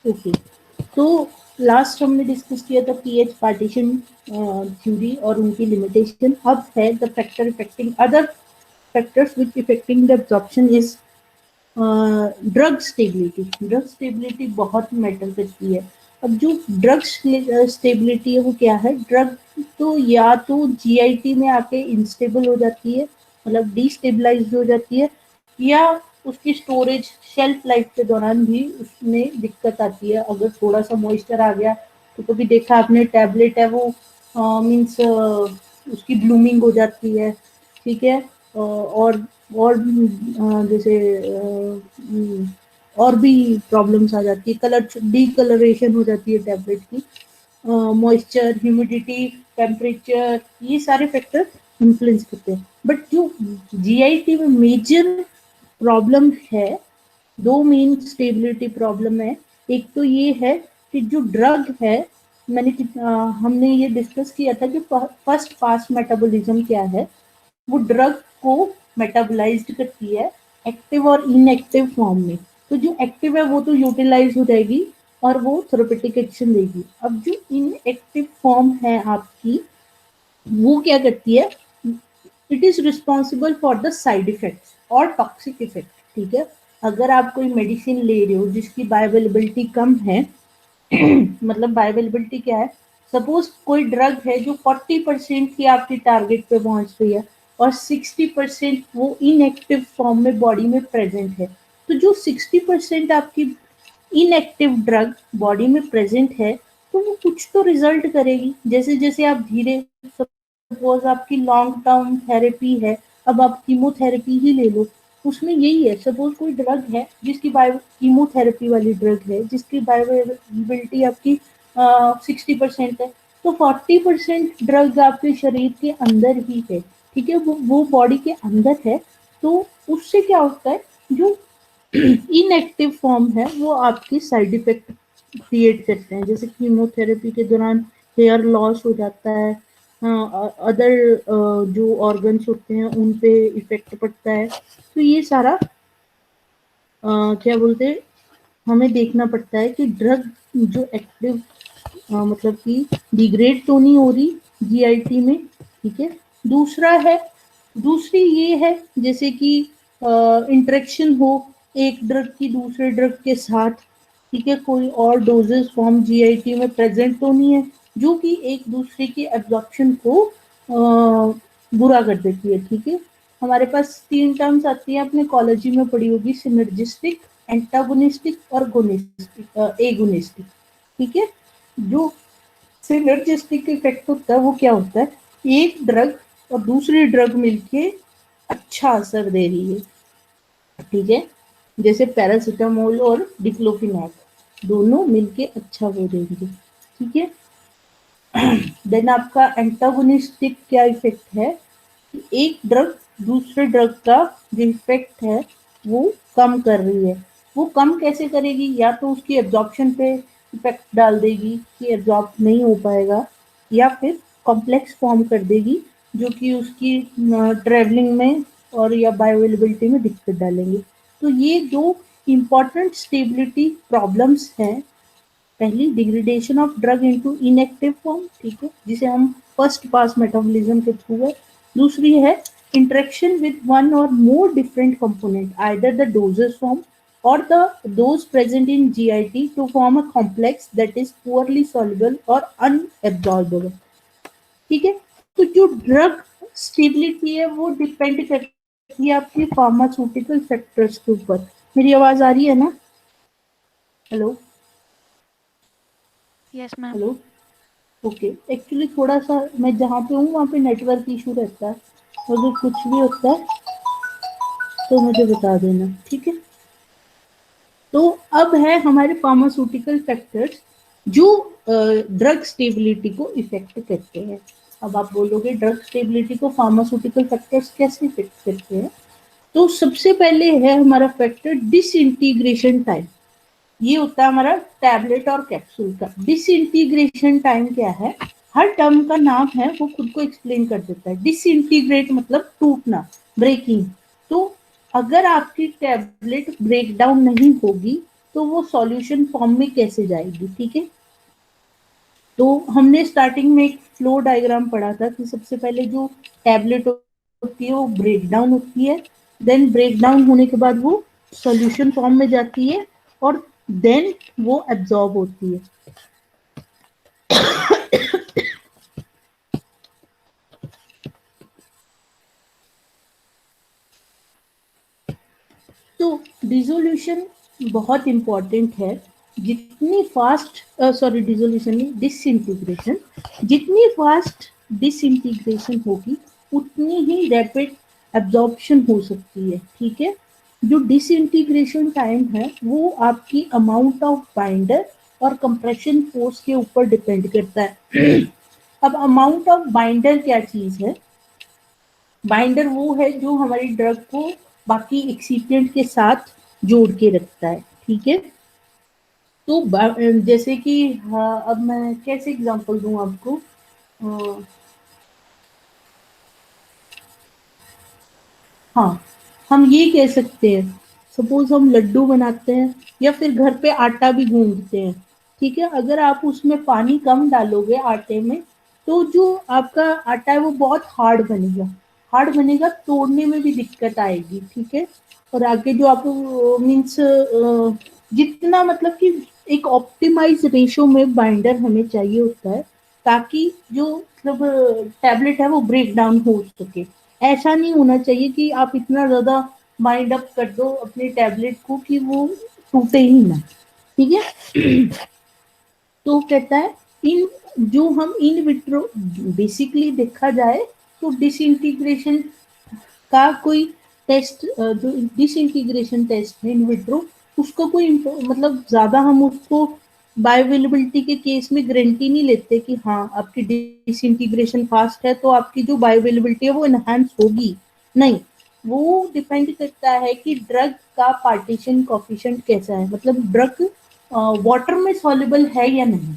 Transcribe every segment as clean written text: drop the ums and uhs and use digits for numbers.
Okay, तो last हमने discuss किया था पीएच पार्टीशन थ्योरी और उनकी लिमिटेशन. अब है the factor affecting other factors which affecting the absorption is drug stability. Drug stability बहुत मैटर करती है. अब जो ड्रग स्टेबिलिटी है वो क्या है? ड्रग तो या तो जीआईटी में आके इंस्टेबल हो जाती है, मतलब डिस्टेबलाइज हो जाती है, या उसकी स्टोरेज शेल्फ लाइफ के दौरान भी उसमें दिक्कत आती है. अगर थोड़ा सा मॉइस्चर आ गया तो कभी देखा आपने टैबलेट है वो मीन्स उसकी ब्लूमिंग हो जाती है, ठीक है. और जैसे और भी प्रॉब्लम्स आ जाती है, कलर डिकलरेशन हो जाती है टैबलेट की. मॉइस्चर, ह्यूमिडिटी, टेम्परेचर, ये सारे फैक्टर इन्फ्लुएंस करते हैं. बट जो जीआईटी में मेजर प्रॉब्लम है, दो मेन स्टेबिलिटी प्रॉब्लम है. एक तो ये है कि जो ड्रग है, हमने ये डिस्कस किया था कि फर्स्ट पास मेटाबॉलिज्म क्या है. वो ड्रग को मेटाबोलाइज्ड करती है एक्टिव और इनएक्टिव फॉर्म में. तो जो एक्टिव है वो तो यूटिलाइज हो जाएगी और वो थेरेपेटिक एक्शन देगी. अब जो इनएक्टिव फॉर्म है आपकी, वो क्या करती है? It is responsible for the side effects और टॉक्सिक इफेक्ट. ठीक है, अगर आप कोई मेडिसिन ले रहे हो जिसकी बायोअवेलेबिलिटी कम है, मतलब बायोअवेलेबिलिटी क्या है? सपोज कोई ड्रग है जो 40% की आपकी टारगेट पे पहुंच रही है और 60% वो इनएक्टिव फॉर्म में बॉडी में प्रेजेंट है. तो जो 60% आपकी इनएक्टिव ड्रग बॉडी में प्रेजेंट है, तो वो कुछ तो रिजल्ट करेगी. जैसे जैसे आप धीरे, सपोज आपकी लॉन्ग टर्म थेरेपी है, अब आप कीमोथेरेपी ही ले लो, उसमें यही है. सपोज कोई ड्रग है जिसकी बायो कीमोथेरेपी वाली ड्रग है जिसकी बायोअवेलेबिलिटी आपकी 60% है, तो 40% ड्रग आपके शरीर के अंदर ही है. ठीक है, वो बॉडी के अंदर है. तो उससे क्या होता है? जो इनएक्टिव फॉर्म है वो आपकी साइड इफेक्ट क्रिएट करते हैं. जैसे कीमोथेरेपी के दौरान हेयर लॉस हो जाता है, अदर जो ऑर्गन्स होते हैं उन पे इफेक्ट पड़ता है. तो ये सारा क्या बोलते हैं, हमें देखना पड़ता है कि ड्रग जो एक्टिव मतलब कि डिग्रेड तो नहीं हो रही जीआईटी में. ठीक है, दूसरी ये है जैसे कि इंटरेक्शन हो एक ड्रग की दूसरे ड्रग के साथ. ठीक है, कोई और डोजेस फॉर्म जीआईटी में प्रेजेंट तो नहीं है जो कि एक दूसरे की एब्जॉर्प्शन को बुरा कर देती है. ठीक है, हमारे पास 3 टर्म्स आती है, आपने कॉलेजी में पढ़ी होगी, सिनर्जिस्टिक, एंटागोनिस्टिक और गोनिस्टिक, एगोनिस्टिक. ठीक है, जो सिनर्जिस्टिक इफेक्ट होता है वो क्या होता है? एक ड्रग और दूसरी ड्रग मिलके अच्छा असर दे रही है. ठीक है, जैसे पैरासीटामोल और डिक्लोफिनैक दोनों मिलके अच्छा हो देंगे. ठीक है, देन आपका एंटागोनिस्टिक क्या इफेक्ट है कि एक ड्रग दूसरे ड्रग का जो इफेक्ट है वो कम कर रही है. वो कम कैसे करेगी? या तो उसकी एब्जॉर्प्शन पे इफेक्ट डाल देगी कि एब्जॉर्ब नहीं हो पाएगा, या फिर कॉम्प्लेक्स फॉर्म कर देगी जो कि उसकी ट्रेवलिंग में और या बायोअवेलेबिलिटी में दिक्कत डालेंगे. तो ये दो इम्पॉर्टेंट स्टेबिलिटी प्रॉब्लम्स हैं. पहली, degradation of drug into inactive form, ठीक है, जिसे हम फर्स्ट पास मेटाबॉलिज्म के थ्रू है. दूसरी है इंटरेक्शन विद वन और more different component, either the doses form or those present in GIT to form a complex that is poorly soluble or unabsorbable. ठीक है, तो जो ड्रग स्टेबिलिटी है वो डिपेंड करती है आपकी फार्मास्यूटिकल फैक्टर्स के ऊपर. मेरी आवाज आ रही है ना? Hello yes ma'am. Hello. Okay, actually थोड़ा सा मैं जहाँ पे हूँ वहाँ पे नेटवर्क इशू रहता है, अगर कुछ भी होता है तो मुझे बता देना. ठीक है, तो अब है हमारे फार्मास्यूटिकल फैक्टर्स जो ड्रग स्टेबिलिटी को इफेक्ट करते हैं. अब आप बोलोगे ड्रग स्टेबिलिटी को फार्मास्यूटिकल फैक्टर्स कैसे इफेक्ट करते हैं? तो सबसे पहले है हमारा फैक्टर डिसइंटीग्रेशन टाइम. ये होता है हमारा टैबलेट और कैप्सूल का. डिसइंटीग्रेशन टाइम क्या है? हर टर्म का नाम है वो खुद को एक्सप्लेन कर देता है. डिसइंटीग्रेट मतलब टूटना, ब्रेकिंग. तो अगर आपकी टैबलेट ब्रेक डाउन नहीं होगी तो वो सॉल्यूशन फॉर्म में कैसे जाएगी, ठीक है। तो हमने स्टार्टिंग में एक फ्लो डायग्राम पढ़ा था कि सबसे पहले जो टैबलेट होती है वो ब्रेक डाउन होती है, देन ब्रेक डाउन होने के बाद वो सॉल्यूशन फॉर्म में जाती है और देन वो एब्जॉर्ब होती है। तो डिसोल्यूशन बहुत इम्पोर्टेंट है। जितनी फास्ट सॉरी डिसोल्यूशन नहीं, डिसइंटीग्रेशन, जितनी फास्ट डिसइंटीग्रेशन होगी उतनी ही रैपिड एब्जॉर्प्शन हो सकती है, ठीक है। जो डिसइंटीग्रेशन टाइम है वो आपकी अमाउंट ऑफ बाइंडर और कंप्रेशन फोर्स के ऊपर डिपेंड करता है। अब अमाउंट ऑफ बाइंडर क्या चीज है? बाइंडर वो है जो हमारी ड्रग को बाकी एक्सिपिएंट के साथ जोड़ के रखता है, ठीक है। तो जैसे कि हाँ, अब मैं कैसे एग्जांपल दूं आपको? अ, हाँ, हम ये कह सकते हैं, सपोज हम लड्डू बनाते हैं या फिर घर पे आटा भी गूंदते हैं, ठीक है। अगर आप उसमें पानी कम डालोगे आटे में, तो जो आपका आटा है वो बहुत हार्ड बनेगा, हार्ड बनेगा, तोड़ने में भी दिक्कत आएगी, ठीक है। और आगे जो आप मीन्स जितना मतलब कि एक ऑप्टिमाइज रेशो में बाइंडर हमें चाहिए होता है, ताकि जो मतलब टैबलेट है वो ब्रेक डाउन हो सके। ऐसा नहीं होना चाहिए कि आप इतना ज़्यादा माइंड अप कर दो अपने टैबलेट को कि वो टूटे ही ना, ठीक है। तो कहता है इन जो हम इन विट्रो बेसिकली देखा जाए तो डिसइंटीग्रेशन का कोई टेस्ट जो डिसइंटीग्रेशन टेस्ट है इन विट्रो, उसको कोई मतलब ज़्यादा हम उसको बायोअवेलेबिलिटी के केस में गारंटी नहीं लेते कि हाँ आपकी डिसइंटीग्रेशन फास्ट है तो आपकी जो बायोअवेलेबिलिटी है वो इनहांस होगी, नहीं। वो डिपेंड करता है कि ड्रग का पार्टीशन कोफिशिएंट कैसा है, मतलब ड्रग वाटर में सॉल्युबल है या नहीं।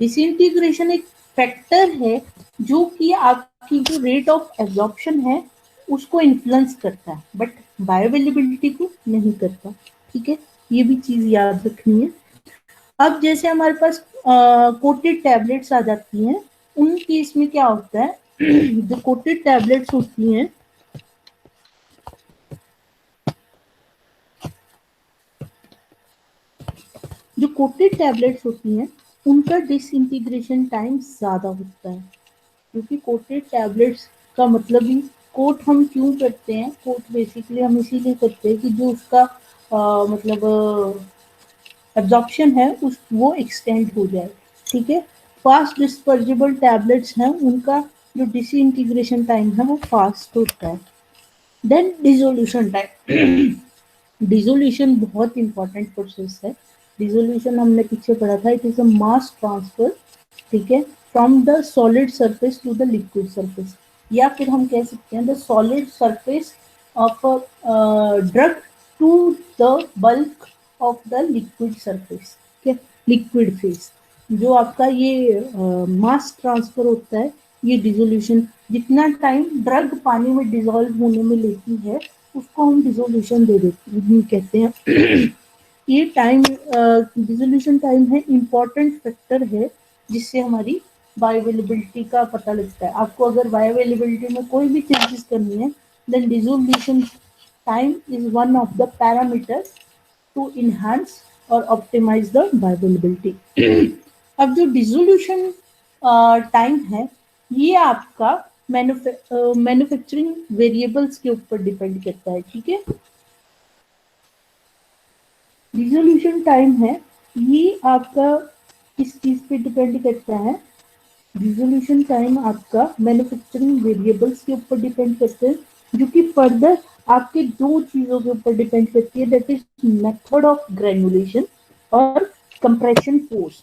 डिसइंटीग्रेशन एक फैक्टर है जो कि आपकी जो रेट ऑफ एब्जॉर्प्शन है उसको इन्फ्लुएंस करता है, बट बायोअवेलेबिलिटी को नहीं करता, ठीक है। ये भी चीज याद रखनी है। अब जैसे हमारे पास कोटेड टैबलेट्स आ जाती हैं, उन केस में क्या होता है? जो कोटेड टैबलेट्स होती हैं, जो कोटेड टैबलेट्स होती हैं उनका डिसइंटीग्रेशन टाइम ज्यादा होता है, क्योंकि कोटेड टैबलेट्स का मतलब ही, कोट हम क्यों करते हैं? कोट बेसिकली हम इसीलिए करते हैं कि जो उसका मतलब एब्जॉर्प्शन है उस वो एक्सटेंड हो जाए, ठीक है। फास्ट डिस्पर्जिबल टैबलेट्स हैं, उनका जो डिसइंटीग्रेशन टाइम है वो फास्ट होता है। देन डिसोल्यूशन टाइम, डिसोल्यूशन बहुत इंपॉर्टेंट प्रोसेस है। डिसोल्यूशन हमने पीछे पढ़ा था, it is a mass transfer, ठीक है, from the solid surface to the liquid surface, या फिर हम कह सकते हैं the solid surface of drug to the bulk of the liquid surface, ठीक है, लिक्विड फेस। जो आपका ये मास ट्रांसफर होता है, ये डिसोल्यूशन जितना टाइम ड्रग पानी में डिसॉल्व होने में लेती है उसको हम डिसोल्यूशन दे देते कहते हैं। ये टाइम डिसोल्यूशन टाइम है, इम्पोर्टेंट फैक्टर है जिससे हमारी बायोअवेलेबिलिटी का पता लगता है। आपको अगर बायोअवेलेबिलिटी में कोई भी चेंजेस करनी है, then dissolution time is one of the parameter to enhance और ऑप्टिमाइज द बायोअवेलेबिलिटी। अब जो डिसोल्यूशन टाइम है ये आपका मैन्युफैक्चरिंग वेरिएबल्स के ऊपर डिपेंड करता है, ठीक है। रिजोल्यूशन टाइम है ये आपका किस चीज पे डिपेंड करता है? रिजोल्यूशन टाइम आपका मैन्युफैक्चरिंग वेरिएबल्स के ऊपर डिपेंड करते हैं, जो कि फर्दर आपके दो चीजों के ऊपर डिपेंड करती है, that is method of granulation और कंप्रेशन फोर्स।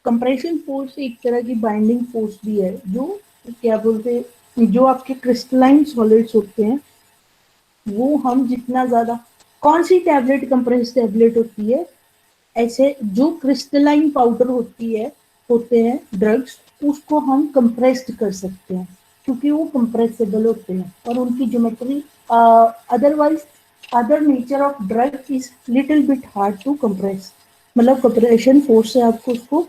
कंप्रेशन फोर्स एक तरह की बाइंडिंग फोर्स भी है, जो क्या बोलते हैं, जो आपके क्रिस्टलाइन सॉलिड्स होते हैं वो हम जितना ज्यादा, कौन सी टैबलेट कंप्रेस टैबलेट होती है? ऐसे जो क्रिस्टलाइन पाउडर होती है, होते हैं ड्रग्स, उसको हम कंप्रेस्ड कर सकते हैं क्योंकि वो कंप्रेसेबल होते हैं और उनकी geometry otherwise other nature of drug is little bit hard to compress, मतलब कंप्रेशन फोर्स से आपको उसको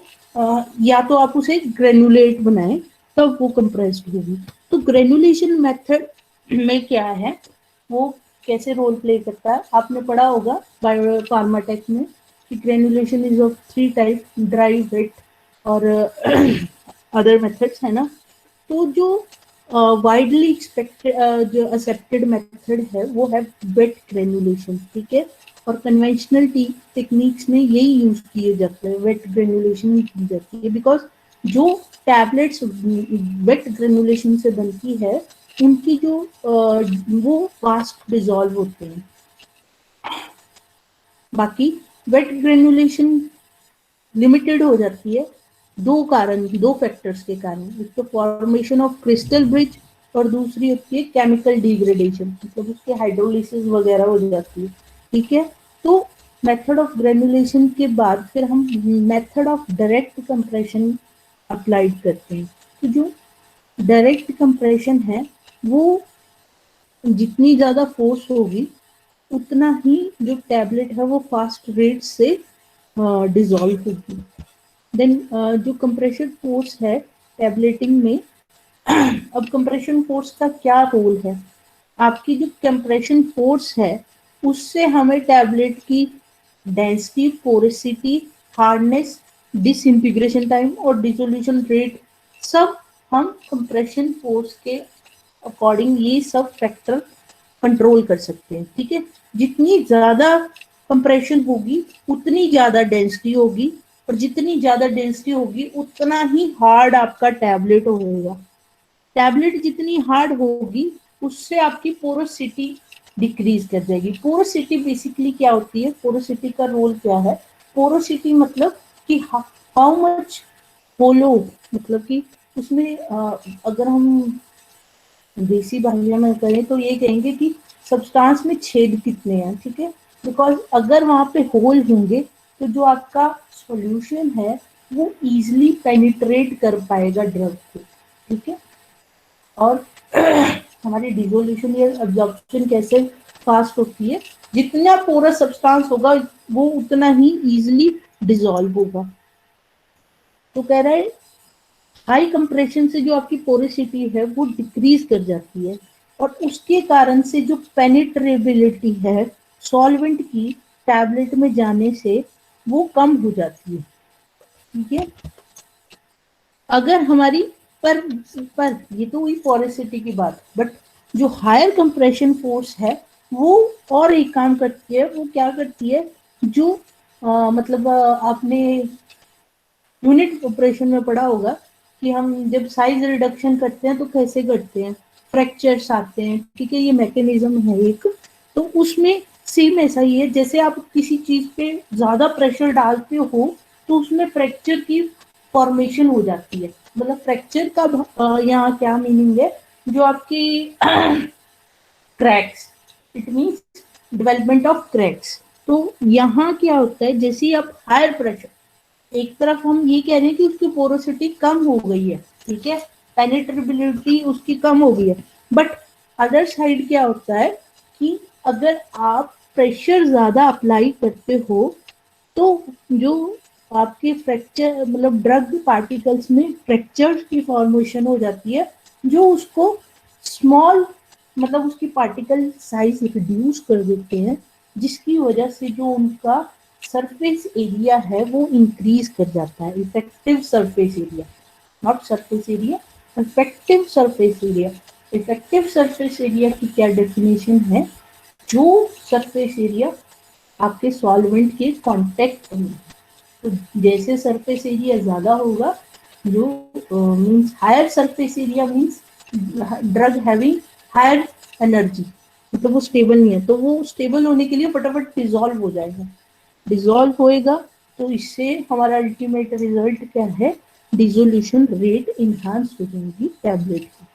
या तो आप उसे ग्रेनुलेट बनाएं तब वो कंप्रेस्ड होगी। तो ग्रेनुलेशन मेथड में क्या है, वो कैसे रोल प्ले करता है, आपने पढ़ा होगा बायो फार्माटेक में कि granulation is of 3 type, dry, wet और अदर मेथड्स है ना। तो जो वाइडली एक्सपेक्टेड जो एक्सेप्टेड मेथड है वो है वेट ग्रेनुलेशन, ठीक है। और कन्वेंशनल टेक्निक्स में यही यूज किए जाते हैं, वेट ग्रेनुलेशन ही की जाती है, बिकॉज जो टैबलेट्स वेट ग्रेनुलेशन से बनती है उनकी जो वो फास्ट डिजॉल्व होते हैं। बाकी वेट ग्रेनुलेशन लिमिटेड हो जाती है दो फैक्टर्स के कारण, एक तो फॉर्मेशन ऑफ क्रिस्टल ब्रिज और दूसरी होती है केमिकल डिग्रेडेशन, मतलब उसके हाइड्रोलिसिस वगैरह हो जाती है, ठीक है। तो मेथड ऑफ ग्रेनुलेशन के बाद फिर हम method of direct compression applied करते हैं। तो जो डायरेक्ट कंप्रेशन है वो जितनी ज्यादा फोर्स होगी उतना ही जो टैबलेट है वो फास्ट रेट से डिजॉल्व होगी। देन जो कंप्रेशन फोर्स है टैबलेटिंग में, अब कंप्रेशन फोर्स का क्या रोल है, आपकी जो कंप्रेशन फोर्स है उससे हमें टैबलेट की density, porosity, hardness, disintegration time और डिसोल्यूशन रेट सब हम कंप्रेशन फोर्स के अकॉर्डिंग ये सब फैक्टर कंट्रोल कर सकते हैं, ठीक है। जितनी ज्यादा कंप्रेशन होगी उतनी ज्यादा डेंसिटी होगी, और जितनी ज्यादा डेंसिटी होगी उतना ही हार्ड आपका टैबलेट होगा। टैबलेट जितनी हार्ड होगी उससे आपकी पोरोसिटी डिक्रीज कर जाएगी। पोरोसिटी बेसिकली क्या होती है, पोरोसिटी का रोल क्या है, पोरोसिटी मतलब कि हाउ मच होलो, मतलब कि उसमें अगर हम देसी भाषा में कहें तो ये कहेंगे कि सब्सटेंस में छेद कितने हैं, ठीक है। बिकॉज अगर वहां पे होल होंगे तो जो आपका सॉल्यूशन है वो इजीली पेनिट्रेट कर पाएगा ड्रग को, ठीक है। और हमारी डिसोल्यूशन या एब्जॉर्प्शन कैसे फास्ट होती है, जितना पोरस सब्सटेंस होगा वो उतना ही इजीली डिसॉल्व होगा। तो कह रहा है हाई कंप्रेशन से जो आपकी पोरोसिटी है वो डिक्रीज कर जाती है, और उसके कारण से जो पेनिट्रेबिलिटी है सॉल्वेंट की टैबलेट में जाने से वो कम हो जाती है, ठीक है। अगर हमारी पर ये तो हुई पोरोसिटी की बात, बट जो हायर कंप्रेशन फोर्स है वो और एक काम करती है, वो क्या करती है, जो मतलब आपने यूनिट ऑपरेशन में पढ़ा होगा कि हम जब साइज रिडक्शन करते हैं तो कैसे करते हैं, फ्रैक्चर्स आते हैं, ठीक है, ये मैकेनिज्म है एक। तो उसमें सेम ऐसा ही है, जैसे आप किसी चीज पे ज्यादा प्रेशर डालते हो तो उसमें फ्रैक्चर की फॉर्मेशन हो जाती है। मतलब फ्रैक्चर का यहाँ क्या मीनिंग है, जो आपकी cracks, it means development of cracks. तो यहाँ क्या होता है, जैसे ही आप हायर प्रेशर, एक तरफ हम ये कह रहे हैं कि उसकी पोरोसिटी कम हो गई है, ठीक है, पेनिट्रेबिलिटी उसकी कम हो गई है, बट अदर साइड क्या होता है कि अगर आप प्रेशर ज्यादा अप्लाई करते हो तो जो आपके फ्रैक्चर मतलब ड्रग पार्टिकल्स में फ्रैक्चर की फॉर्मेशन हो जाती है, जो उसको स्मॉल मतलब उसकी पार्टिकल साइज रिड्यूस कर देते हैं, जिसकी वजह से जो उनका सरफेस एरिया है वो इंक्रीज कर जाता है। Effective surface area, not surface area, effective surface area. Effective surface area की क्या डेफिनेशन है, जो सरफेस एरिया आपके सॉल्वेंट के कांटेक्ट में, तो जैसे सरफेस एरिया ज्यादा होगा, जो means higher surface area means drug having higher energy, मतलब वो स्टेबल नहीं है, तो वो स्टेबल होने के लिए फटाफट डिजॉल्व हो जाएगा। डिजॉल्व होएगा तो इससे हमारा अल्टीमेट रिजल्ट क्या है, डिसोल्यूशन रेट इनहांस हो जाएगी टैबलेट की,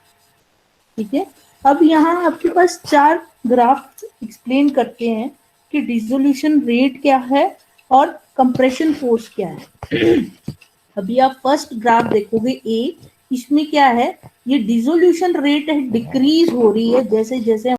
ठीक है। अब यहाँ आपके पास 4 ग्राफ एक्सप्लेन करते हैं कि डिसोल्यूशन रेट क्या है और कंप्रेशन फोर्स क्या है। अभी आप फर्स्ट ग्राफ देखोगे ए, इसमें क्या है, ये डिसोल्यूशन रेट डिक्रीज हो रही है जैसे जैसे